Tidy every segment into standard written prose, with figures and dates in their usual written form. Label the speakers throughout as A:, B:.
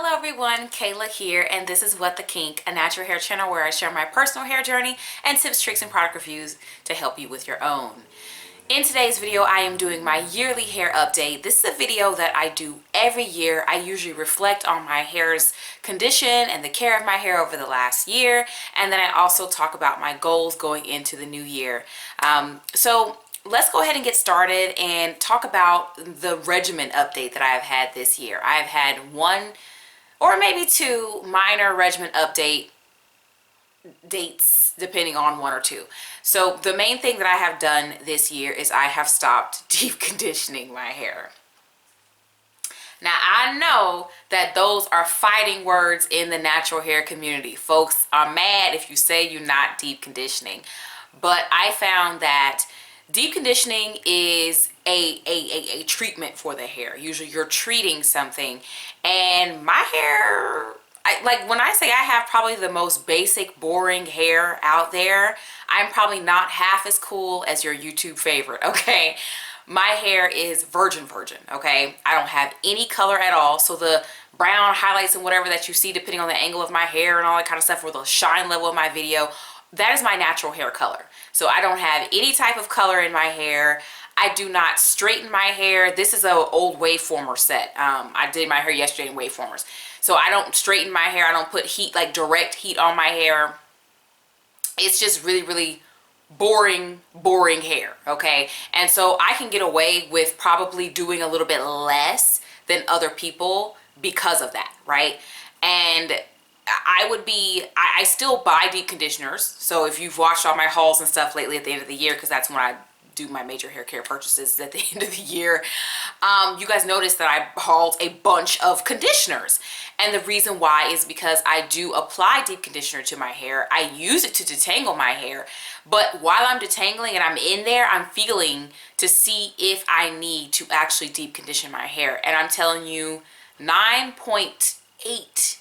A: Hello everyone, Kayla here, and this is What the Kink, a natural hair channel where I share my personal hair journey and tips, tricks, and product reviews to help you with your own. In today's video, I am doing my yearly hair update. This is a video that I do every year. I usually reflect on my hair's condition and the care of my hair over the last year, and then I also talk about my goals going into the new year. So let's go ahead and get started and talk about the regimen update that I have had this year. I have had one or maybe two minor regimen update dates, depending on one or two. So the main thing that I have done this year is I have stopped deep conditioning my hair. Now I know that those are fighting words in the natural hair community. Folks are mad if you say you're not deep conditioning, but I found that deep conditioning is a treatment for the hair. Usually you're treating something, and my hair, like when I say I have probably the most basic boring hair out there, I'm probably not half as cool as your YouTube favorite, okay? My hair is virgin, okay? I don't have any color at all, so the brown highlights and whatever that you see depending on the angle of my hair and all that kind of stuff, or the shine level of my video, that is my natural hair color. So I don't have any type of color in my hair. I do not straighten my hair. This is an old waveformer set. I did my hair yesterday in waveformers. So I don't straighten my hair. I don't put heat, like direct heat on my hair. It's just really boring hair, okay? And so I can get away with probably doing a little bit less than other people because of that, right? And I still buy deep conditioners. So if you've watched all my hauls and stuff lately at the end of the year, because that's when I do my major hair care purchases at the end of the year, you guys noticed that I hauled a bunch of conditioners. And the reason why is because I do apply deep conditioner to my hair. I use it to detangle my hair. But while I'm detangling and I'm in there, I'm feeling to see if I need to actually deep condition my hair. And I'm telling you, 9.8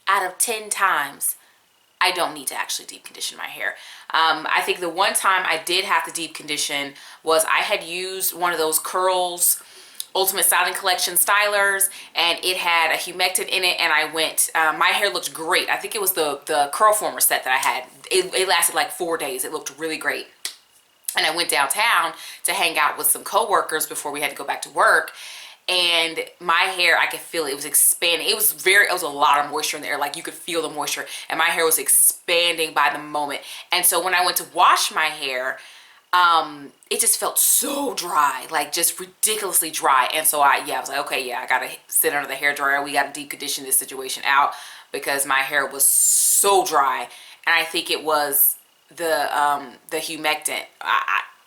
A: out of 10 times, I don't need to actually deep condition my hair. I think the one time I did have to deep condition was I had used one of those Curls Ultimate Styling Collection stylers, and it had a humectant in it, and I went, my hair looked great. I think it was the curl former set that I had. It lasted like 4 days. It looked really great. And I went downtown to hang out with some coworkers before we had to go back to work. And my hair, I could feel it was expanding. It was a lot of moisture in the air. Like you could feel the moisture, and my hair was expanding by the moment. And so when I went to wash my hair, it just felt so dry, like just ridiculously dry. And so I was like, okay, yeah, I gotta sit under the hair dryer. We gotta deep condition this situation out because my hair was so dry. And I think it was the humectant.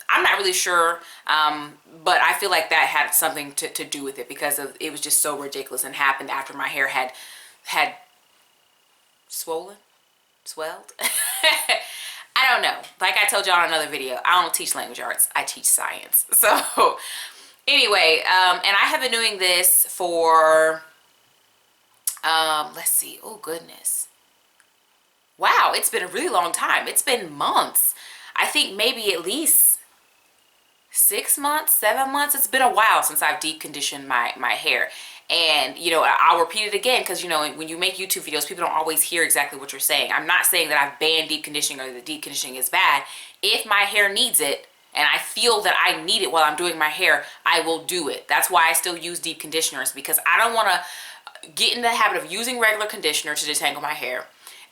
A: I'm not really sure, but I feel like that had something to do with it because it was just so ridiculous and happened after my hair had swelled. I don't know. Like I told y'all in another video, I don't teach language arts. I teach science. So anyway, and I have been doing this for, let's see. Oh, goodness. Wow, it's been a really long time. It's been months. I think maybe at least 6 months, 7 months. It's been a while since I've deep conditioned my hair. And, you know, I'll repeat it again because, you know, when you make YouTube videos, people don't always hear exactly what you're saying. I'm not saying that I've banned deep conditioning or that deep conditioning is bad. If my hair needs it and I feel that I need it while I'm doing my hair, I will do it. That's why I still use deep conditioners, because I don't want to get in the habit of using regular conditioner to detangle my hair.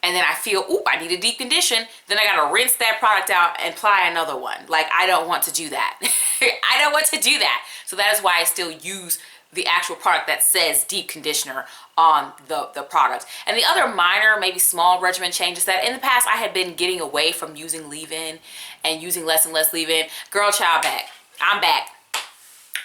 A: And then I feel, oop, I need a deep condition. Then I got to rinse that product out and apply another one. Like, I don't want to do that. I don't want to do that. So that is why I still use the actual product that says deep conditioner on the product. And the other minor, maybe small regimen change is that in the past I had been getting away from using leave-in and using less and less leave-in. Girl, child, back. I'm back.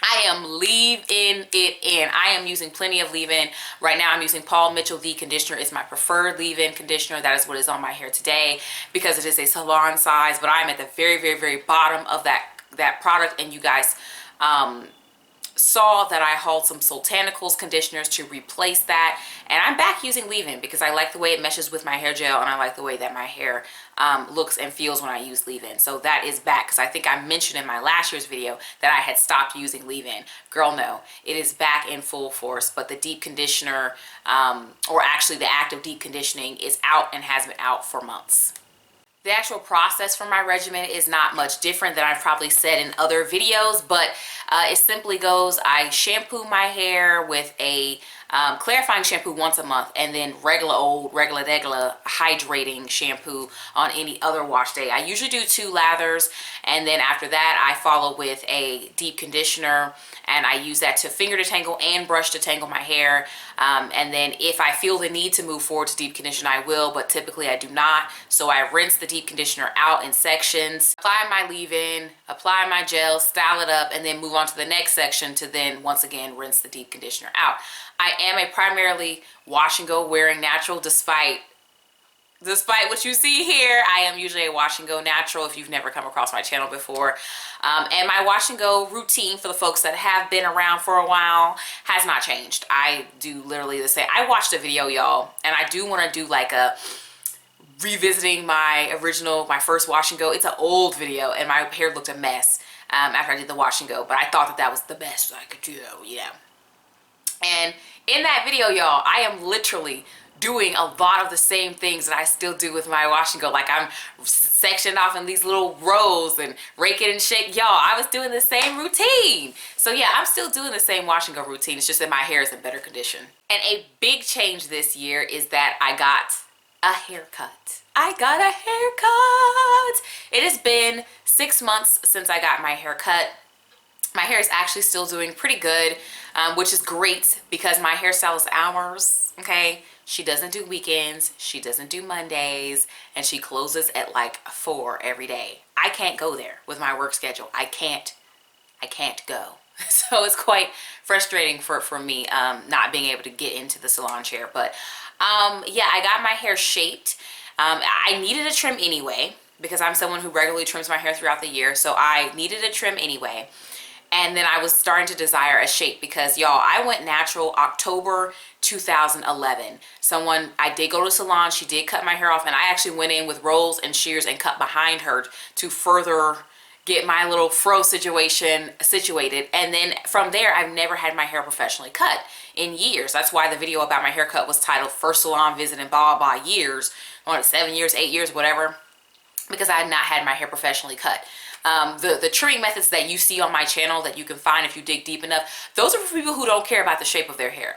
A: I am leave-in it in. I am using plenty of leave-in. Right now I'm using Paul Mitchell The Conditioner. It's my preferred leave-in conditioner. That is what is on my hair today because it is a salon size, but I'm at the very bottom of that product. And you guys, saw that I hauled some Soultanicals conditioners to replace that, and I'm back using leave-in because I like the way it meshes with my hair gel, and I like the way that my hair looks and feels when I use leave-in. So that is back, because I think I mentioned in my last year's video that I had stopped using leave-in. Girl, no, it is back in full force, but the deep conditioner, or actually the active deep conditioning, is out and has been out for months. The actual process for my regimen is not much different than I've probably said in other videos, but it simply goes, I shampoo my hair with a clarifying shampoo once a month, and then regular hydrating shampoo on any other wash day. I usually do 2 lathers, and then after that I follow with a deep conditioner, and I use that to finger detangle and brush detangle my hair. And then if I feel the need to move forward to deep condition, I will, but typically I do not. So I rinse the deep conditioner out in sections, apply my leave-in, apply my gel, style it up, and then move on to the next section to then once again rinse the deep conditioner out. I am a primarily wash and go wearing natural, despite what you see here. I am usually a wash and go natural if you've never come across my channel before. And my wash and go routine, for the folks that have been around for a while, has not changed. I do literally the same. I watched a video, y'all, and I do want to do like a revisiting my first wash and go. It's an old video and my hair looked a mess after I did the wash and go, but I thought that was the best I could do, yeah. And in that video, y'all, I am literally doing a lot of the same things that I still do with my wash and go. Like, I'm sectioned off in these little rows and rake it and shake. Y'all, I was doing the same routine. So yeah, I'm still doing the same wash and go routine. It's just that my hair is in better condition. And a big change this year is that I got a haircut. I got a haircut. It has been 6 months since I got my haircut. My hair is actually still doing pretty good, which is great because my hairstyle is hours, okay? She doesn't do weekends, she doesn't do Mondays, and she closes at like 4 every day. I can't go there with my work schedule. I can't go. So it's quite frustrating for me not being able to get into the salon chair. But yeah, I got my hair shaped. I needed a trim anyway because I'm someone who regularly trims my hair throughout the year. So I needed a trim anyway. And then I was starting to desire a shape because, y'all, I went natural October 2011. I did go to a salon, she did cut my hair off, and I actually went in with rolls and shears and cut behind her to further get my little fro situation situated. And then from there, I've never had my hair professionally cut in years. That's why the video about my haircut was titled First Salon Visit in blah, blah, years. I want 7 years, 8 years, whatever, because I had not had my hair professionally cut. The trimming methods that you see on my channel that you can find if you dig deep enough, those are for people who don't care about the shape of their hair.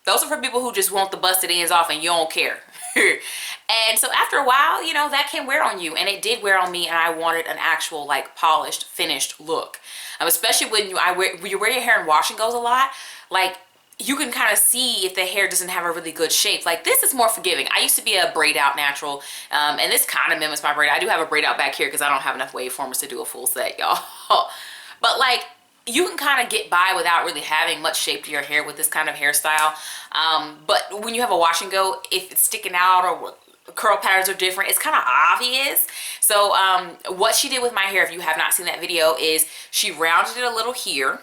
A: Those are for people who just want the busted ends off and you don't care. And so after a while, you know, that can wear on you, and it did wear on me, and I wanted an actual like polished, finished look. Especially when you wear your hair in wash and goes a lot, like, you can kind of see if the hair doesn't have a really good shape. Like, this is more forgiving. I used to be a braid out natural, and this kind of mimics my braid. I do have a braid out back here because I don't have enough waveformers to do a full set, y'all. But like, you can kind of get by without really having much shape to your hair with this kind of hairstyle. But when you have a wash and go, if it's sticking out or curl patterns are different, it's kind of obvious. So what she did with my hair, if you have not seen that video, is she rounded it a little here.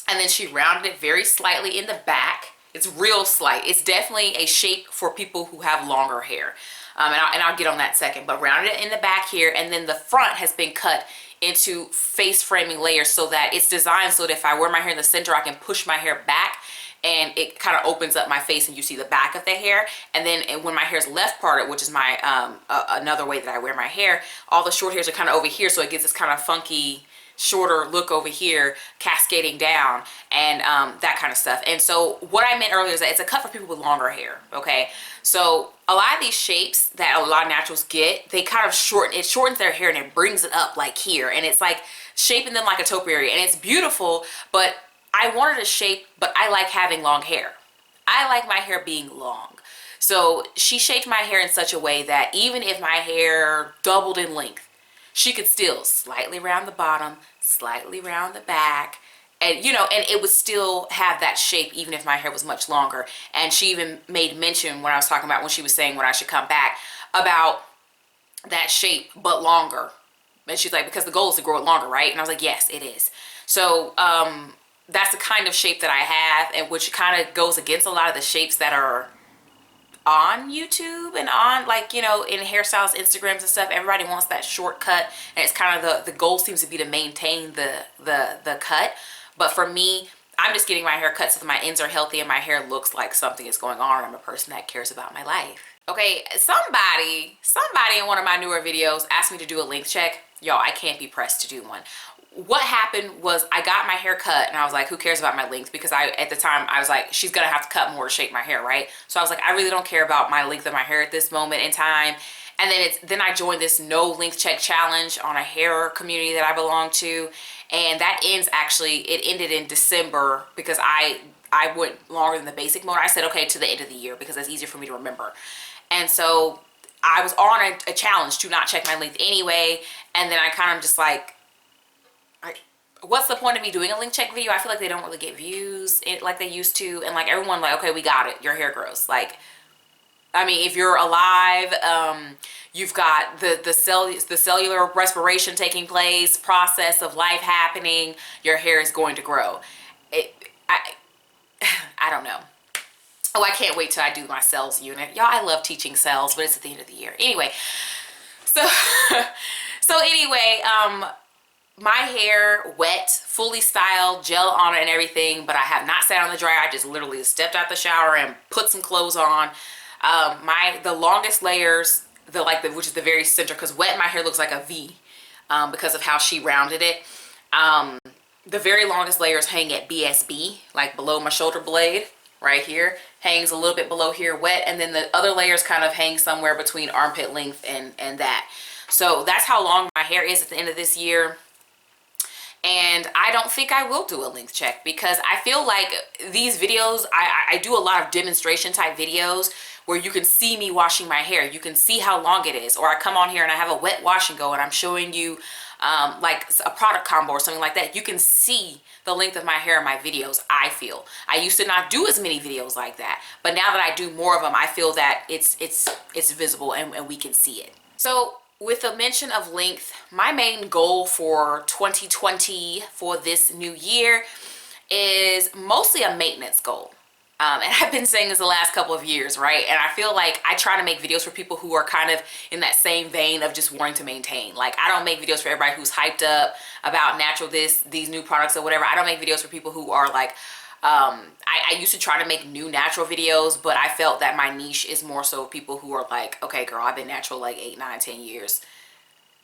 A: And then she rounded it very slightly in the back. It's real slight. It's definitely a shape for people who have longer hair. And I'll get on that second. But rounded it in the back here. And then the front has been cut into face framing layers so that it's designed so that if I wear my hair in the center, I can push my hair back and it kind of opens up my face and you see the back of the hair. And then when my hair is left parted, which is my another way that I wear my hair, all the short hairs are kind of over here, so it gives this kind of funky shorter look over here cascading down and that kind of stuff. And so what I meant earlier is that it's a cut for people with longer hair, okay? So a lot of these shapes that a lot of naturals get, they kind of shortens their hair and it brings it up like here, and it's like shaping them like a topiary, and it's beautiful. But I wanted a shape, but I like having long hair. I like my hair being long. So she shaped my hair in such a way that even if my hair doubled in length, she could still slightly round the bottom, slightly round the back, and you know, and it would still have that shape even if my hair was much longer. And she even made mention when I was talking about when she was saying when I should come back about that shape but longer. And she's like, because the goal is to grow it longer, right? And I was like, yes, it is. So that's the kind of shape that I have, and which kind of goes against a lot of the shapes that are on YouTube and on, like, you know, in hairstyles, Instagrams and stuff. Everybody wants that shortcut, and it's kind of the goal seems to be to maintain the cut. But for me, I'm just getting my hair cut so that my ends are healthy and my hair looks like something is going on. I'm a person that cares about my life. Okay, somebody in one of my newer videos asked me to do a length check. Y'all, I can't be pressed to do one. What happened was I got my hair cut and I was like, who cares about my length? Because at the time I was like, she's gonna have to cut more to shape my hair, right? So I was like, I really don't care about my length of my hair at this moment in time. And then I joined this no length check challenge on a hair community that I belong to, and that it ended in December because I went longer than the basic mode. I said, okay, to the end of the year, because that's easier for me to remember. And so I was on a challenge to not check my length anyway, and then I kind of just like, what's the point of me doing a length check video? I feel like they don't really get views like they used to, and like everyone like, okay, we got it, your hair grows. Like, I mean, if you're alive, you've got the cellular respiration taking place, process of life happening, your hair is going to grow. I don't know. Oh, I can't wait till I do my cells unit. Y'all, I love teaching cells, but it's at the end of the year. Anyway, so anyway, my hair wet, fully styled, gel on it and everything, but I have not sat on the dryer. I just literally stepped out the shower and put some clothes on. The longest layers, which is the very center, because wet my hair looks like a V, because of how she rounded it. The very longest layers hang at BSB, like below my shoulder blade, right here, hangs a little bit below here, wet, and then the other layers kind of hang somewhere between armpit length and that. So that's how long my hair is at the end of this year. And I don't think I will do a length check, because I feel like these videos, I do a lot of demonstration type videos where you can see me washing my hair. You can see how long it is. Or I come on here and I have a wet wash and go and I'm showing you like a product combo or something like that. You can see the length of my hair in my videos, I feel. I used to not do as many videos like that, but now that I do more of them, I feel that it's visible and we can see it. So with the mention of length, my main goal for 2020 for this new year is mostly a maintenance goal. And I've been saying this the last couple of years, right? And I feel like I try to make videos for people who are kind of in that same vein of just wanting to maintain. Like, I don't make videos for everybody who's hyped up about natural these new products or whatever. I don't make videos for people who are like, I used to try to make new natural videos, but I felt that my niche is more so people who are like, okay, girl, I've been natural like 8, 9, 10 years.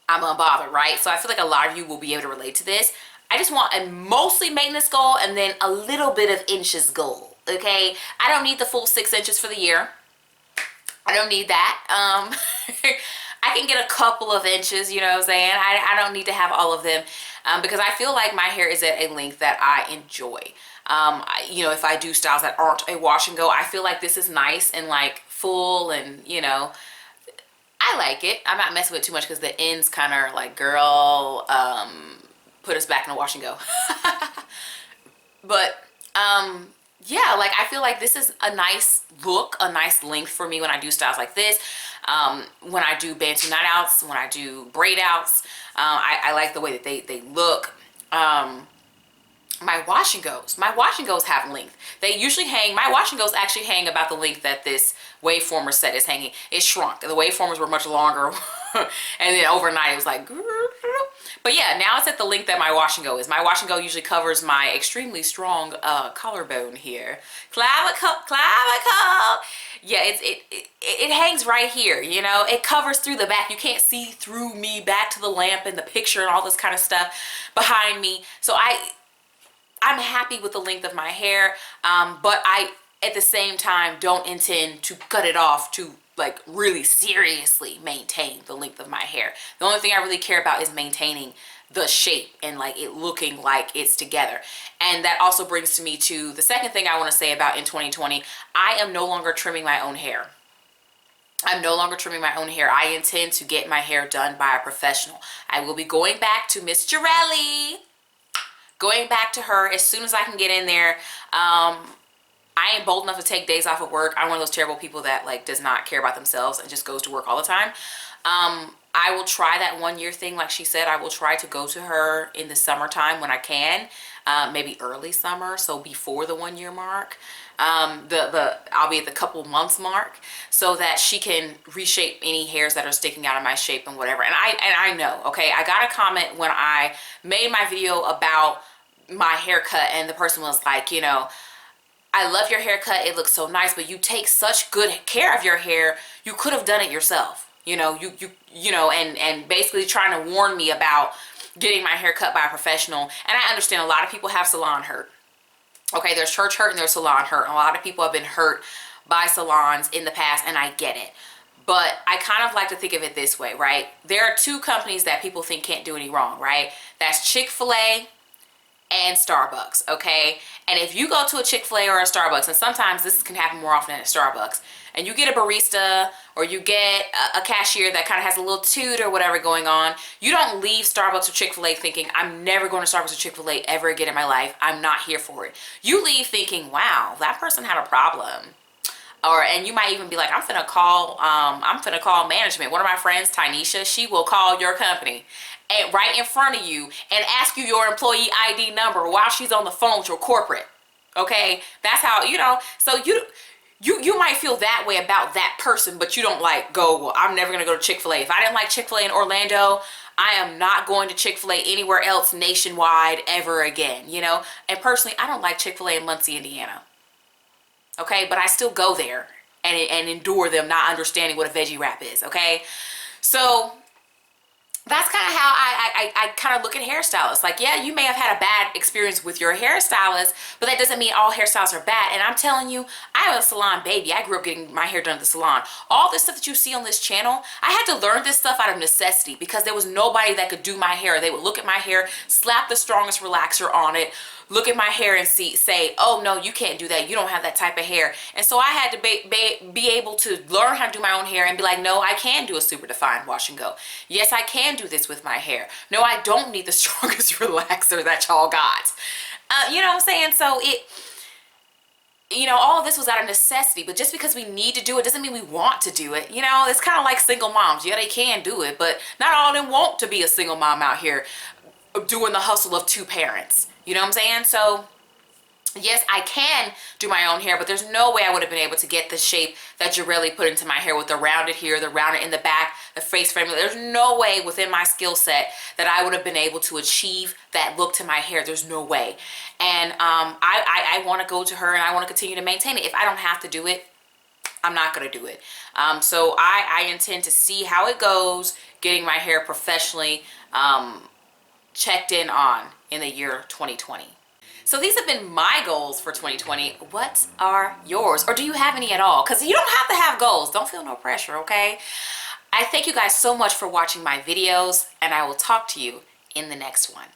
A: I'm unbothered, right? So I feel like a lot of you will be able to relate to this. I just want a mostly maintenance goal and then a little bit of inches goal. Okay, I don't need the full 6 inches for the year. I don't need that. I can get a couple of inches, you know what I'm saying? I don't need to have all of them, because I feel like my hair is at a length that I enjoy. You know, if I do styles that aren't a wash and go, I feel like this is nice and like full, and you know, I like it. I'm not messing with it too much because the ends kind of like, girl, put us back in the wash and go. But yeah, like I feel like this is a nice look, a nice length for me when I do styles like this. When I do bantu night outs, when I do braid outs, I like the way that they look. My wash and goes have length. They usually hang, my wash and goes actually hang about the length that this waveformer set is hanging. It shrunk. The waveformers were much longer. And then overnight it was like, but yeah, now it's at the length that my wash and go is. My wash and go usually covers my extremely strong collarbone here. Clavicle. Yeah, it hangs right here, you know. It covers through the back. You can't see through me back to the lamp and the picture and all this kind of stuff behind me. So I'm happy with the length of my hair, but I, at the same time, don't intend to cut it off to like really seriously maintain the length of my hair. The only thing I really care about is maintaining the shape and like it looking like it's together. And that also brings me to the second thing I want to say about in 2020. I am no longer trimming my own hair. I'm no longer trimming my own hair. I intend to get my hair done by a professional. I will be going back to Miss Jarelli. Going back to her as soon as I can get in there. I ain't bold enough to take days off of work. I'm one of those terrible people that like does not care about themselves and just goes to work all the time. I will try that 1 year thing. Like she said, I will try to go to her in the summertime when I can. maybe early summer, so before the 1 year mark. I'll be at the couple months mark, so that she can reshape any hairs that are sticking out of my shape and whatever. And I know, okay, I got a comment when I made my video about my haircut, and the person was like, you know, I love your haircut, it looks so nice, but you take such good care of your hair, you could have done it yourself. You know, you know, and basically trying to warn me about getting my hair cut by a professional. And I understand a lot of people have salon hurt. Okay, there's church hurt and there's salon hurt. A lot of people have been hurt by salons in the past, and I get it. But I kind of like to think of it this way, right? There are two companies that people think can't do any wrong, right? That's Chick-fil-A and Starbucks, okay? And if you go to a Chick-fil-A or a Starbucks, and sometimes this can happen more often at Starbucks, and you get a barista or you get a cashier that kind of has a little toot or whatever going on, you don't leave Starbucks or Chick-fil-A thinking, I'm never going to Starbucks or Chick-fil-A ever again in my life. I'm not here for it. You leave thinking, wow, that person had a problem. And you might even be like, I'm finna call management. One of my friends, Tynesha, she will call your company and right in front of you and ask you your employee ID number while she's on the phone with your corporate. Okay, that's how, you know. So you might feel that way about that person, but you don't like go, well, I'm never gonna go to Chick-fil-A. If I didn't like Chick-fil-A in Orlando, I am not going to Chick-fil-A anywhere else nationwide ever again, you know. And personally, I don't like Chick-fil-A in Muncie, Indiana. Okay, but I still go there and endure them not understanding what a veggie wrap is. Okay, so that's kind of how I kind of look at hairstylists. Like, yeah, you may have had a bad experience with your hairstylist, but that doesn't mean all hairstylists are bad. And I'm telling you, I'm a salon baby. I grew up getting my hair done at the salon. All this stuff that you see on this channel, I had to learn this stuff out of necessity because there was nobody that could do my hair. They would look at my hair, slap the strongest relaxer on it, look at my hair and say, oh no, you can't do that, you don't have that type of hair. And so I had to be able to learn how to do my own hair and be like, no, I can do a super defined wash and go. Yes, I can do this with my hair. No, I don't need the strongest relaxer that y'all got. You know what I'm saying? So you know, all of this was out of necessity, but just because we need to do it doesn't mean we want to do it. You know, it's kind of like single moms. Yeah, they can do it, but not all of them want to be a single mom out here doing the hustle of two parents. You know what I'm saying? So yes, I can do my own hair, but there's no way I would have been able to get the shape that Jarelli put into my hair with the rounded here, the rounded in the back, the face frame. There's no way within my skill set that I would have been able to achieve that look to my hair. There's no way. And I want to go to her and I want to continue to maintain it. If I don't have to do it, I'm not going to do it. So I intend to see how it goes getting my hair professionally checked in on in the year 2020. So these have been my goals for 2020. What are yours? Or do you have any at all? Because you don't have to have goals. Don't feel no pressure, okay? I thank you guys so much for watching my videos, and I will talk to you in the next one.